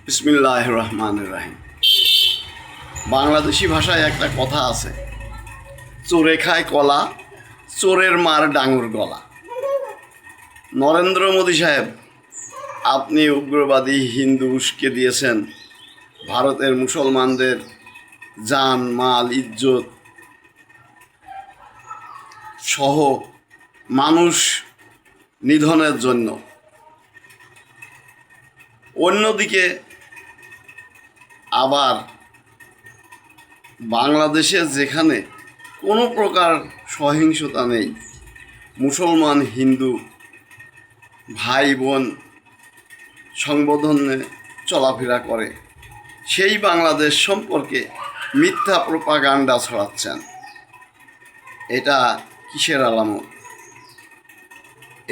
বিসমিল্লাহির রহমানির রহিম। বাংলাদেশি ভাষায় একটা কথা আছে, চোরে খায় কলা, চোরের মার ডাঙর গলা। নরেন্দ্র মোদী সাহেব, আপনি উগ্রবাদী হিন্দু উস্কে দিয়েছেন, ভারতের মুসলমানদের জান মাল ইজ্জত সহ মানুষ নিধনের জন্য। অন্যদিকে আবার বাংলাদেশে যেখানে কোনো প্রকার সহিংসতা নেই, মুসলমান হিন্দু ভাই বোন সংবোধনে চলাফেরা করে, সেই বাংলাদেশ সম্পর্কে মিথ্যা প্রোপাগান্ডা ছড়াচ্ছেন। এটা কিসের আলামত?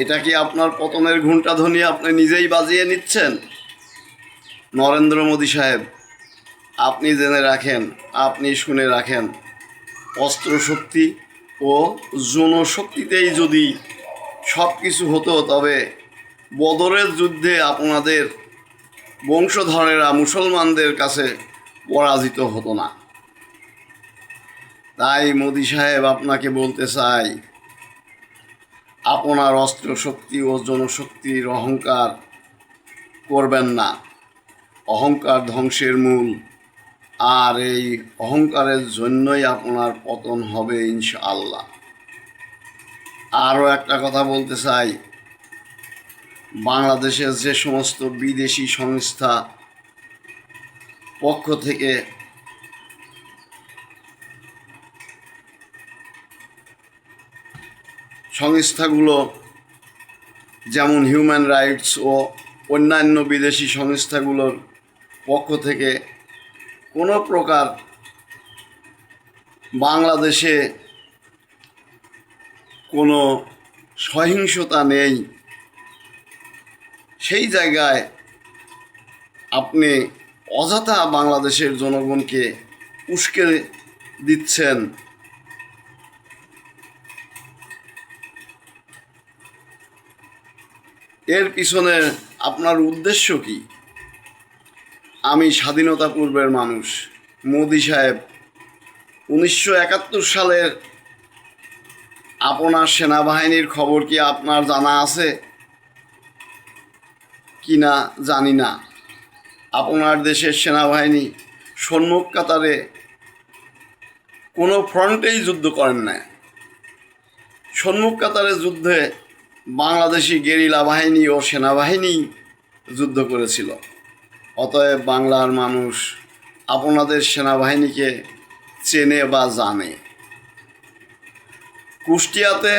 এটা কি আপনার পতনের ঘণ্টাধ্বনি আপনি নিজেই বাজিয়ে নিচ্ছেন? নরেন্দ্র মোদী সাহেব, আপনি জেনে রাখেন, আপনি শুনে রাখেন, অস্ত্রশক্তি ও জনশক্তিতেই যদি সব কিছু হতো, তবে বদরের যুদ্ধে আপনাদের বংশধরেরা মুসলমানদের কাছে পরাজিত হতো না। তাই মোদী সাহেব, আপনাকে বলতে চাই, আপনার অস্ত্রশক্তি ও জনশক্তির অহংকার করবেন না। অহংকার ধ্বংসের মূল, আর এই অহংকারের জন্যই আপনার পতন হবে ইনশাআল্লাহ। আরও একটা কথা বলতে চাই, বাংলাদেশের যে সমস্ত বিদেশি সংস্থা পক্ষ থেকে সংস্থাগুলো যেমন হিউম্যান রাইটস ও অন্যান্য বিদেশি সংস্থাগুলোর পক্ষ থেকে কোনো প্রকার বাংলাদেশে কোনো সহিংসতা নেই, সেই জায়গায় আপনি অযথা বাংলাদেশের জনগণকে উস্কে দিচ্ছেন। এর পিছনে আপনার উদ্দেশ্য কি? আমি স্বাধীনতা পূর্বের মানুষ। মোদী সাহেব, 1971 সালের আপনার সেনাবাহিনীর খবর কি আপনার জানা আছে কি না জানি না। আপনার দেশের সেনাবাহিনী সম্মুখ কাতারে কোনো ফ্রন্টেই যুদ্ধ করেন না। সম্মুখ কাতারে যুদ্ধে বাংলাদেশি গেরিলা বাহিনী ও সেনাবাহিনী যুদ্ধ করেছিল। অতএব বাংলার মানুষ আপনাদের সেনাবাহিনীকে চেনে বা জানে। কুষ্টিয়াতে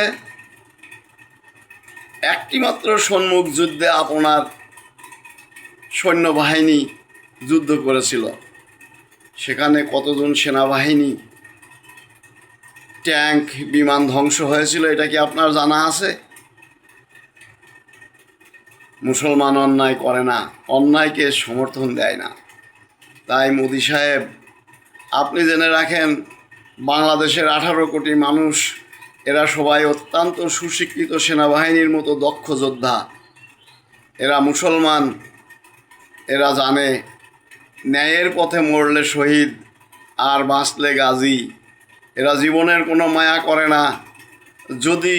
একটিমাত্র সম্মুখ যুদ্ধে আপনার সৈন্যবাহিনী যুদ্ধ করেছিল। সেখানে কতজন সেনাবাহিনী, ট্যাঙ্ক, বিমান ধ্বংস হয়েছিল, এটা কি আপনার জানা আছে? মুসলমান অন্যায় করে না, অন্যায়কে সমর্থন দেয় না। তাই মোদী সাহেব, আপনি জেনে রাখেন, বাংলাদেশের 18 কোটি মানুষ, এরা সবাই অত্যন্ত সুশিক্ষিত সেনাবাহিনীর মতো দক্ষ যোদ্ধা। এরা মুসলমান, এরা জানে ন্যায়ের পথে মরলে শহীদ আর বাঁচলে গাজী। এরা জীবনের কোনো মায়া করে না। যদি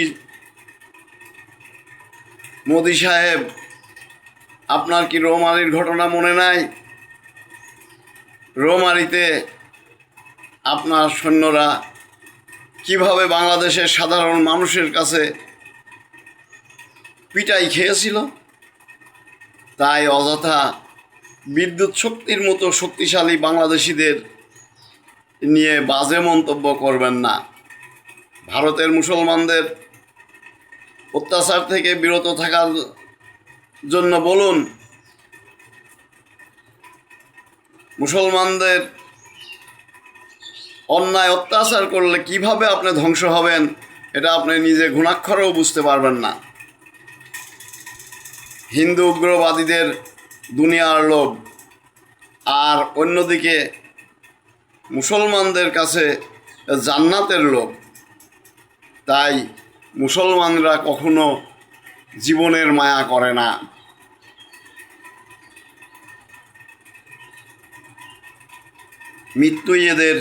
মোদী সাহেব, আপনার কি রৌমারীর ঘটনা মনে নাই? রৌমারীতে আপনার সৈন্যরা কিভাবে বাংলাদেশের সাধারণ মানুষের কাছে পিটাই খেয়েছিল? তাই অযথা বিদ্যুৎ শক্তির মতো শক্তিশালী বাংলাদেশিদের নিয়ে বাজে মন্তব্য করবেন না। ভারতের মুসলমানদের অত্যাচার থেকে বিরত থাকার জন্য বলুন। মুসলমানদের অন্যায় অত্যাচার করলে কিভাবে আপনি ধ্বংস হবেন, এটা আপনি নিজে ঘুণাক্ষরেও বুঝতে পারবেন না। হিন্দু উগ্রবাদীদের দুনিয়ার লোভ, আর অন্যদিকে মুসলমানদের কাছে জান্নাতের লোভ। তাই মুসলমানরা কখনো জীবনের মায়া করে না। মৃত্যুই এদের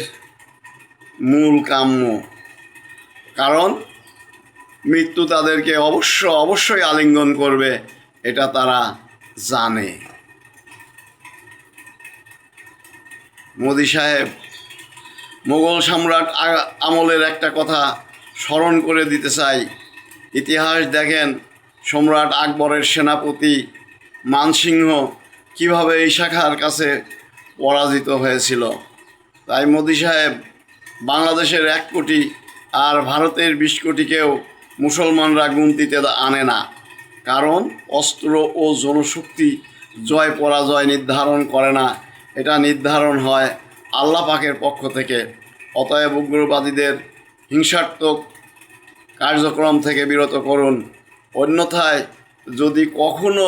মূল কাম্য। কারণ মৃত্যু তাদেরকে অবশ্যই আলিঙ্গন করবে, এটা তারা জানে। মোদি সাহেব, মোগল সম্রাট আমলের একটা কথা স্মরণ করে দিতে চাই। ইতিহাস দেখেন, সম্রাট আকবরের সেনাপতি মানসিংহ কিভাবে ঈশা খাঁর কাছে পরাজিত হয়েছিল। তাই মোদি সাহেব, বাংলাদেশের 1 কোটি আর ভারতের 20 কোটিকেও মুসলমানরা গুনতিতে আনে না। কারণ অস্ত্র ও জনশক্তি জয় পরাজয় নির্ধারণ করে না, এটা নির্ধারণ হয় আল্লাহ পাকের পক্ষ থেকে। অতএব উগ্রবাদীদের হিংসাত্মক কার্যক্রম থেকে বিরত করুন। অন্যথায় যদি কখনো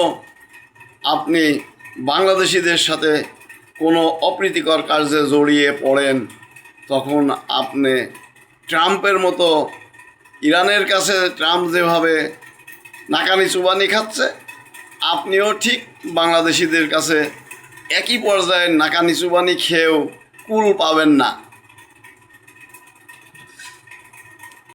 আপনি বাংলাদেশিদের সাথে কোনো অপ্রীতিকর কার্যে জড়িয়ে পড়েন, তখন আপনি ট্রাম্পের মতো, ইরানের কাছে ট্রাম্প যেভাবে নাকানি চুবানি খাচ্ছে, আপনিও ঠিক বাংলাদেশিদের কাছে একই পর্যায়ে নাকানি চুবানি খেয়েও কুল পাবেন না।